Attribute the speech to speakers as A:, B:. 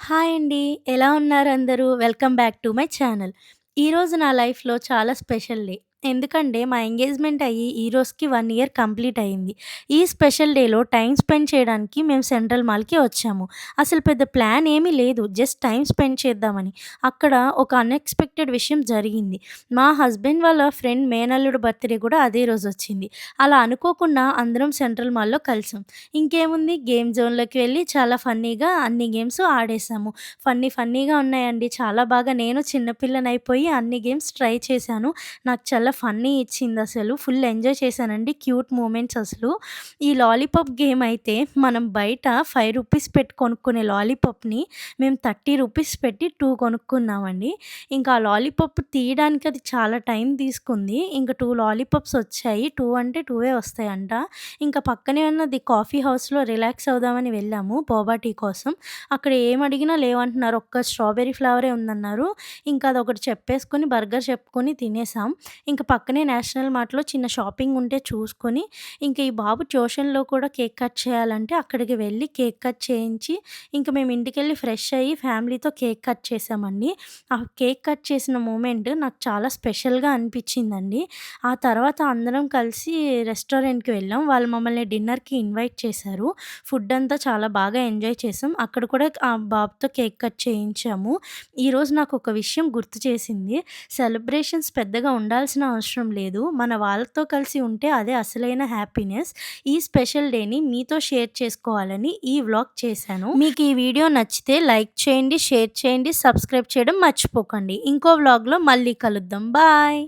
A: Hi అండి. ఎలా ఉన్నారు అందరూ? Welcome back to my channel. ఈరోజు నా లైఫ్‌లో చాలా స్పెషల్ డే. ఎందుకంటే మా ఎంగేజ్‌మెంట్ అయ్యి ఈ రోజుకి 1 ఇయర్ కంప్లీట్ అయింది. ఈ స్పెషల్ డేలో టైమ్ స్పెండ్ చేయడానికి మేము సెంట్రల్ మాల్‌కి వచ్చాము. అసలు పెద్ద ప్లాన్ ఏమీ లేదు. జస్ట్ టైమ్ స్పెండ్ చేద్దామని. అక్కడ ఒక అన్‌ఎక్స్‌పెక్టెడ్ విషయం జరిగింది. మా హస్బెండ్ వాళ్ళ ఫ్రెండ్ మేనల్లుడు బర్త్‌డే కూడా అదే రోజొచ్చింది. అలా అనుకోకుండా అందరం సెంట్రల్ మాల్‌లో కలిసాం. ఇంకేముంది గేమ్ జోన్‌లోకి వెళ్ళి చాలా ఫన్నీగా అన్ని గేమ్స్ ఆడేసాము. ఫన్నీగా ఉన్నాయండి. చాలా బాగా నేను చిన్న పిల్లనయిపోయి అన్ని గేమ్స్ ట్రై చేశాను. నాకు చాలా ఫన్నీ ఇచ్చిందసలు. ఫుల్ ఎంజాయ్ చేశానండి. క్యూట్ మూమెంట్స్ అసలు. ఈ లాలీపాప్ గేమ్ అయితే మనం బయట రూ. 5 పెట్టి కొనుక్కునే లాలీపాప్‌ని మేము రూ. 30 పెట్టి 2 కొనుక్కున్నామండి. ఇంకా ఆ లాలీపాప్ తీయడానికి అది చాలా టైం తీసుకుంది. ఇంక 2 లాలీపాప్స్ వచ్చాయి. 2 అంటే 2 వస్తాయంట. ఇంకా పక్కనే ఉన్నది కాఫీ హౌస్‌లో రిలాక్స్ అవుదామని వెళ్ళాము బోబా టీ కోసం. అక్కడ ఏమడిగినా లేవంటున్నారు. ఒక్క స్ట్రాబెర్రీ ఫ్లేవరే ఉందన్నారు. ఇంకా అదొకటి చెప్పేసుకొని బర్గర్ చెప్పుకొని తినేసాం. ఇంక పక్కనే నేషనల్ మార్ట్‌లో చిన్న షాపింగ్ ఉంటే చూసుకొని, ఇంక ఈ బాబు ట్యూషన్‌లో కూడా కేక్ కట్ చేయాలంటే అక్కడికి వెళ్ళి కేక్ కట్ చేయించి, ఇంక మేము ఇంటికెళ్ళి ఫ్రెష్ అయ్యి ఫ్యామిలీతో కేక్ కట్ చేశామండి. ఆ కేక్ కట్ చేసిన మూమెంట్ నాకు చాలా స్పెషల్‌గా అనిపించిందండి. ఆ తర్వాత అందరం కలిసి రెస్టారెంట్‌కి వెళ్ళాం. వాళ్ళు మమ్మల్ని డిన్నర్‌కి ఇన్వైట్ చేశారు. ఫుడ్ అంతా చాలా బాగా ఎంజాయ్ చేసాం. అక్కడ కూడా ఆ బాబుతో కేక్ కట్ చేయించాము. ఈరోజు నాకొక విషయం గుర్తు చేసింది. సెలబ్రేషన్స్ పెద్దగా ఉండాల్సిన అవసరం లేదు. మన వాళ్ళతో కలిసి ఉంటే అదే అసలైన హ్యాపీనెస్. ఈ స్పెషల్ డేని మీతో షేర్ చేసుకోవాలని ఈ వ్లాగ్ చేశాను. మీకు ఈ వీడియో నచ్చితే లైక్ చేయండి, షేర్ చేయండి, సబ్స్క్రైబ్ చేయడం మర్చిపోకండి. ఇంకో వ్లాగ్‌లో మళ్ళీ కలుద్దాం. బాయ్.